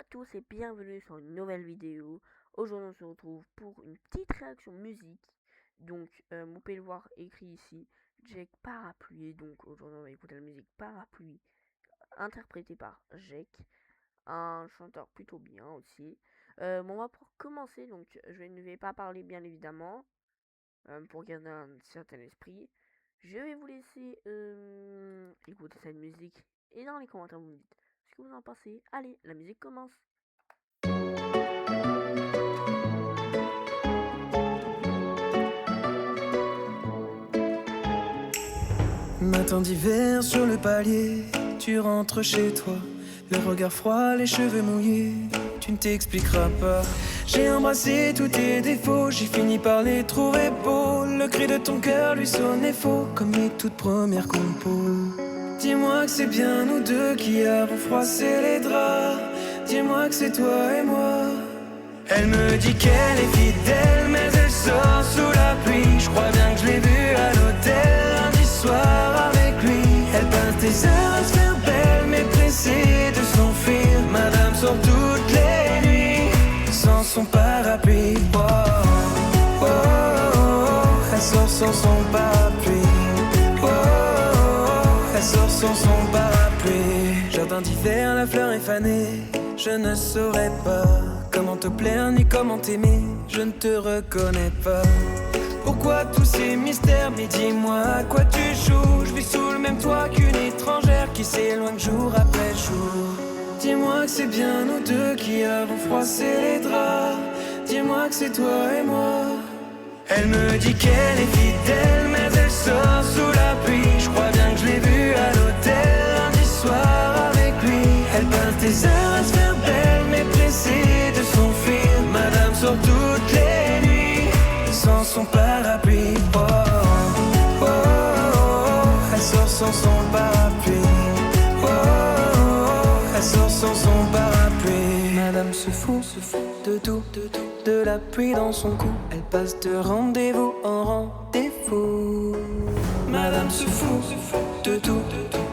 à tous et bienvenue sur une nouvelle vidéo. Aujourd'hui on se retrouve pour une petite réaction musique. Donc vous pouvez le voir écrit ici, Jake Parapluie. Donc aujourd'hui on va écouter la musique Parapluie, interprétée par Jake, un chanteur plutôt bien aussi. Bon, on va pour commencer, donc je ne vais pas parler bien évidemment, pour garder un certain esprit. Je vais vous laisser écouter cette musique et dans les commentaires vous me dites ce que vous en pensez. Allez, la musique commence. Matin d'hiver sur le palier, tu rentres chez toi, le regard froid, les cheveux mouillés, tu ne t'expliqueras pas. J'ai embrassé tous tes défauts, j'ai fini par les trouver beaux. Le cri de ton cœur lui sonnait faux, comme mes toutes premières compos. Dis-moi que c'est bien nous deux qui avons froissé les draps. Dis-moi que c'est toi et moi. Elle me dit qu'elle est fidèle, mais elle sort sous la pluie. Je crois bien que je l'ai vue à l'hôtel lundi soir avec lui. Elle passe des heures à se faire belle, mais pressée de s'enfuir. Madame sort toutes les nuits sans son parapluie. Oh, oh, oh, oh. Elle sort sans son parapluie. Oh, oh, oh. Elle sort sans son parapluie. Jardin d'hiver, la fleur est fanée. Je ne saurais pas comment te plaire ni comment t'aimer. Je ne te reconnais pas. Pourquoi tous ces mystères? Mais dis-moi à quoi tu joues. Je vis sous le même toit qu'une étrangère qui s'éloigne jour après jour. Dis-moi que c'est bien nous deux qui avons froissé les draps. Dis-moi que c'est toi et moi. Elle me dit qu'elle est fidèle, mais elle sort sous la pluie. Je crois bien que je l'ai vue à l'hôtel lundi soir avec lui. Elle passe des heures à se faire belle, mais pressée de s'enfuir. Madame sort toutes les nuits sans son parapluie. Oh, oh, oh, oh. Elle sort sans son parapluie. Oh, oh, oh. Elle sort sans son parapluie. Madame se fout de tout, de la pluie dans son cou. Elle passe de rendez-vous en rendez-vous. Madame se fout de tout,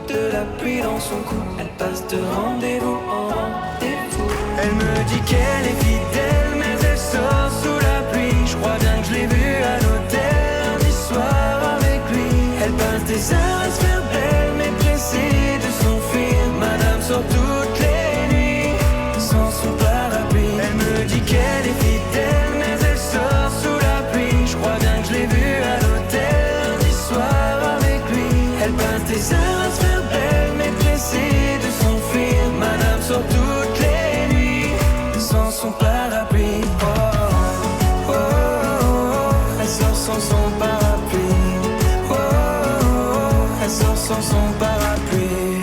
de la pluie dans son cou. Elle passe de rendez-vous en rendez-vous. Elle me dit qu'elle est fidèle, mais elle sort sous la pluie. Je crois bien que je l'ai vue à l'hôtel lundi soir avec lui. Elle passe des heures à se faire belle, mais pressée de s'enfuir. Madame sort toutes les nuits sans son parapluie. Elle me dit qu'elle est fidèle, mais elle sort sous la pluie. Je crois bien que je l'ai vue à l'hôtel lundi soir avec lui. Elle passe des heures à se faire belle, mais pressée de s'enfuir. Madame sort toutes les nuits sans son parapluie. Oh, oh, oh, oh. Elle sort sans son parapluie. Oh, oh, oh. Elle sort sans son parapluie.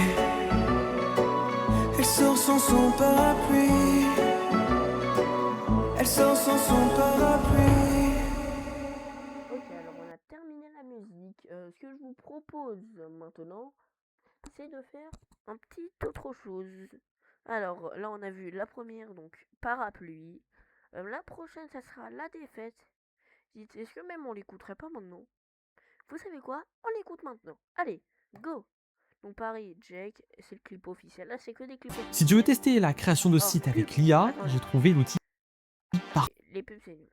Elle sort sans son parapluie. Elle sort sans son parapluie. Ok, alors on a terminé la musique. Ce que je vous propose maintenant, c'est de faire un petit autre chose. Alors là on a vu la première, donc Parapluie. La prochaine ça sera La Défaite. Dites, est-ce que même on l'écouterait pas maintenant? Vous savez quoi? On l'écoute maintenant. Allez, go! Donc pareil, Jake, c'est le clip officiel. Là c'est que des clips officiels. Si tu veux tester la création de Oh, sites avec pub. l'IA, Attendez. j'ai trouvé l'outil parfait. Les pubs c'est nul.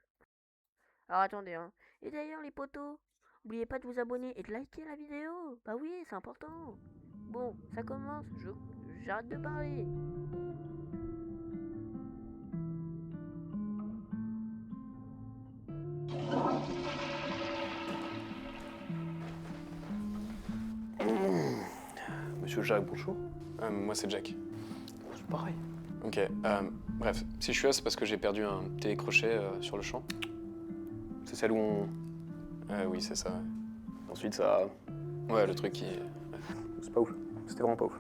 Alors attendez, hein. Et d'ailleurs les potos, n'oubliez pas de vous abonner et de liker la vidéo. Bah oui, c'est important. Bon, ça commence, j'arrête de parler. Monsieur Jacques, bonjour. Moi, c'est Jack. C'est pareil. Ok, bref, si je suis là, c'est parce que j'ai perdu un télécrochet sur le champ. C'est celle où on... oui, c'est ça. Ensuite, ça. Ouais, le truc qui... C'est pas ouf. C'était vraiment pas ouf.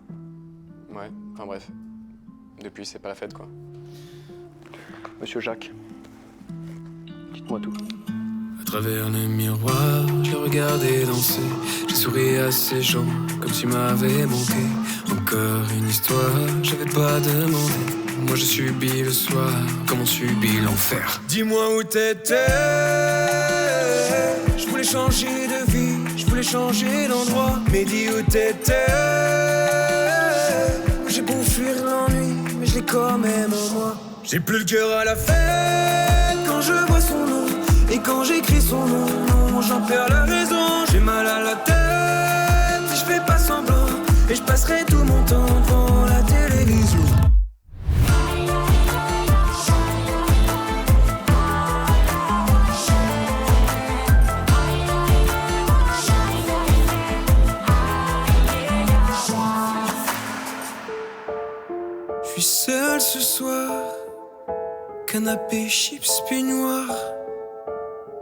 Ouais, enfin bref. Depuis, c'est pas la fête, quoi. Monsieur Jacques, dites-moi tout. À travers le miroir, je le regardais danser. J'ai souri à ces gens comme s'ils m'avaient manqué. Encore une histoire, j'avais pas demandé. Moi j'ai subi le soir, comme on subit l'enfer. Dis-moi où t'étais. Je voulais changer de vie, je voulais changer d'endroit. Mais dis où t'étais. J'ai beau fuir l'ennui, mais je je l'ai quand même en moi. J'ai plus le cœur à la fête quand je vois son nom. Et quand j'écris son nom, non, j'en perds la raison. J'ai mal à la tête si je fais pas semblant. Et je passerai tout mon temps devant la télévision. Je suis seul ce soir, canapé, chips, peignoir,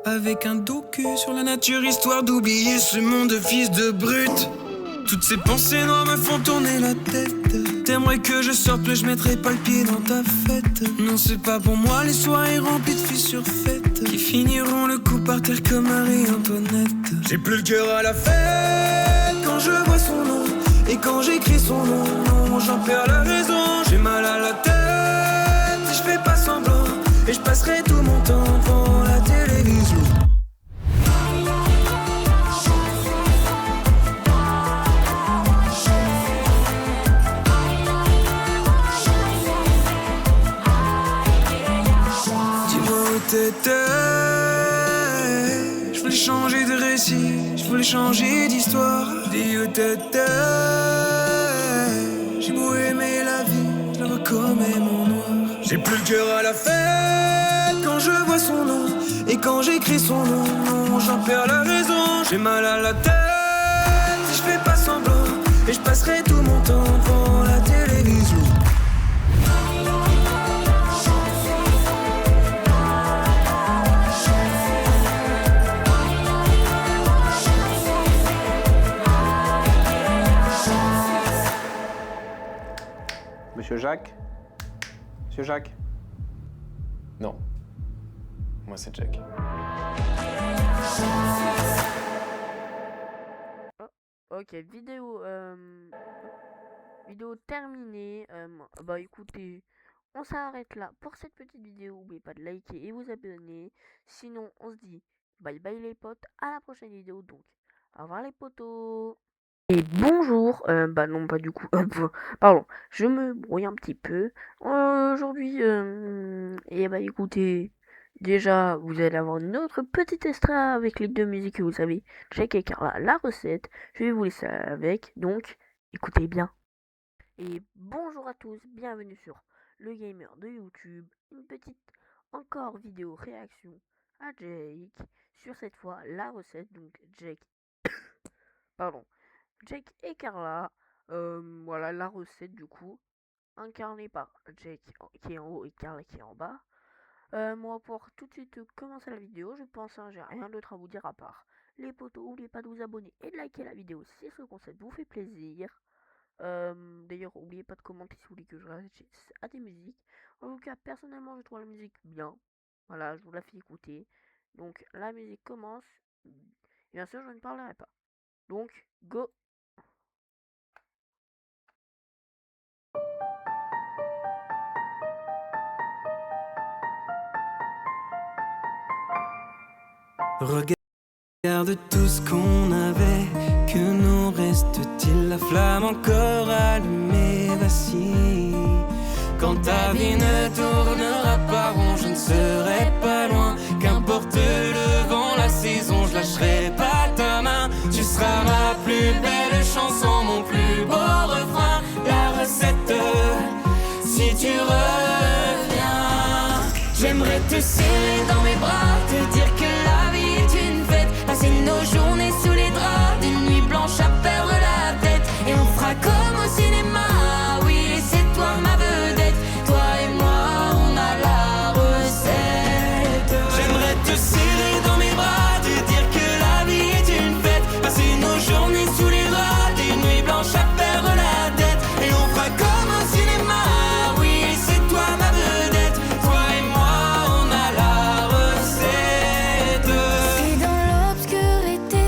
avec un docu sur la nature, histoire d'oublier ce monde de fils de brute. Toutes ces pensées noires me font tourner la tête. T'aimerais que je sorte, mais je mettrai pas le pied dans ta fête. Non, c'est pas pour moi les soirées remplies de filles surfaites qui finiront le coup par terre comme Marie-Antoinette. J'ai plus le cœur à la fête quand je vois son nom. Et quand j'écris son nom, non, j'en perds la raison. J'ai mal à la tête si je fais pas semblant. Et je passerai tout mon temps devant la télévision. Dis-moi où t'étais. Je voulais changer de récit, je voulais changer d'histoire. Dis où t'étais. J'ai beau aimer la vie, je la vois quand même en noir. J'ai plus le cœur à la fête quand je vois son nom. Et quand j'écris son nom, non, j'en perds la raison. J'ai mal à la tête si je fais pas semblant. Et je passerai tout mon temps devant la télévision. Monsieur Jacques? Monsieur Jacques? Non. Moi, c'est Jack. Ok, vidéo terminée. Bah écoutez, on s'arrête là pour cette petite vidéo. N'oubliez pas de liker et vous abonner. Sinon, on se dit bye bye les potes. À la prochaine vidéo donc. Au revoir les potos. Et bonjour, bah non pas du coup, pardon, je me brouille un petit peu. Aujourd'hui, et bah écoutez, déjà vous allez avoir une autre petite extrait avec les deux musiques que vous savez, Jack et Carla, la recette, je vais vous laisser avec, donc écoutez bien. Et bonjour à tous, bienvenue sur le gamer de YouTube, une petite encore vidéo réaction à Jake, sur cette fois la recette, donc Jake, pardon. Jake et Carla, voilà la recette du coup, incarnée par Jake qui est en haut et Carla qui est en bas. Moi pour tout de suite commencer la vidéo, je pense j'ai rien d'autre à vous dire à part les potos, n'oubliez pas de vous abonner et de liker la vidéo si ce concept vous fait plaisir. D'ailleurs n'oubliez pas de commenter si vous voulez que je réagisse à des musiques. En tout cas personnellement je trouve la musique bien, voilà je vous la fais écouter. Donc la musique commence, bien sûr je ne parlerai pas. Donc go. Regarde tout ce qu'on avait, que nous reste-t-il? La flamme encore allumée vacille. Quand ta vie ne tournera pas rond, je ne serai pas loin. Qu'importe le vent, la saison, je lâcherai pas ta main. Tu seras ma plus belle chanson, mon plus beau refrain. La recette, si tu reviens, j'aimerais te serrer dans mes bras, te dire que la vie est une fête. Passer nos journées sous les draps, des nuits blanches à perdre la tête. Et on fera comme au cinéma, oui, c'est toi ma vedette. Toi et moi, on a la recette. J'aimerais te serrer dans mes bras, te dire que la vie est une fête. Passer nos journées sous les draps, des nuits blanches à perdre la tête. Et on fera comme au cinéma, oui, c'est toi ma vedette. Toi et moi, on a la recette. Et dans l'obscurité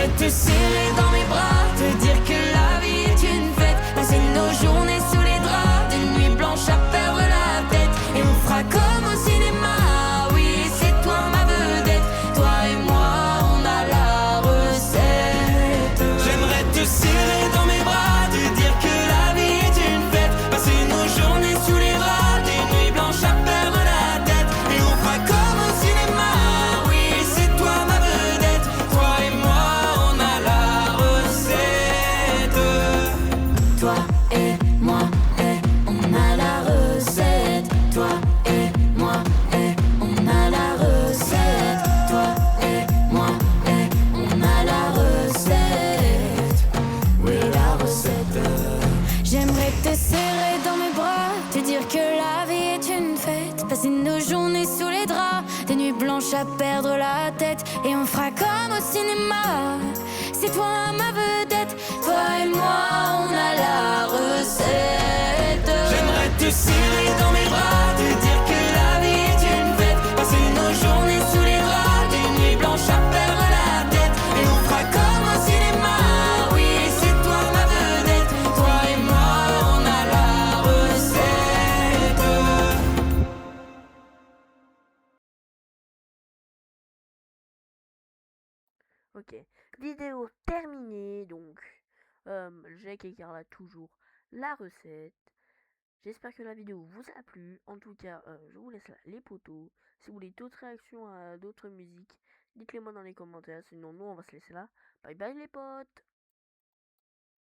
J'aimerais te serrer dans mes bras, te dire que la vie est une fête, passer nos journées sous les draps, des nuits blanches à perdre la tête, et on fera comme au cinéma. Oui, c'est toi ma vedette, toi et moi on a la recette. J'aimerais te serrer dans mes bras, te dire que la vie est une fête, passer nos journées sous les draps, des nuits blanches à perdre la tête, et on fera comme au cinéma. Oui, c'est toi ma vedette, toi et moi on a la recette. Toi et moi, on a la recette. Toi et moi, on a la recette. Toi et moi, on a la recette. Oui, la recette. J'aimerais te serrer dans mes bras, te dire que la vie est une fête, passer nos journées sous les draps, des nuits blanches à perdre la tête, et on fera comme au cinéma. C'est toi ma vedette, toi et moi on a la recette. J'aimerais te serrer dans mes bras, te dire que la vie est une fête, passer nos journées sous les draps, des nuits blanches à perdre la tête, et on fera comme au cinéma. Oui, c'est toi ma vedette, toi et moi on a la recette. Ok, vidéo terminée, donc Jack et Carla toujours la recette. J'espère que la vidéo vous a plu. En tout cas, je vous laisse là les potos. Si vous voulez d'autres réactions à d'autres musiques, dites-les moi dans les commentaires. Sinon, nous, on va se laisser là. Bye bye les potes!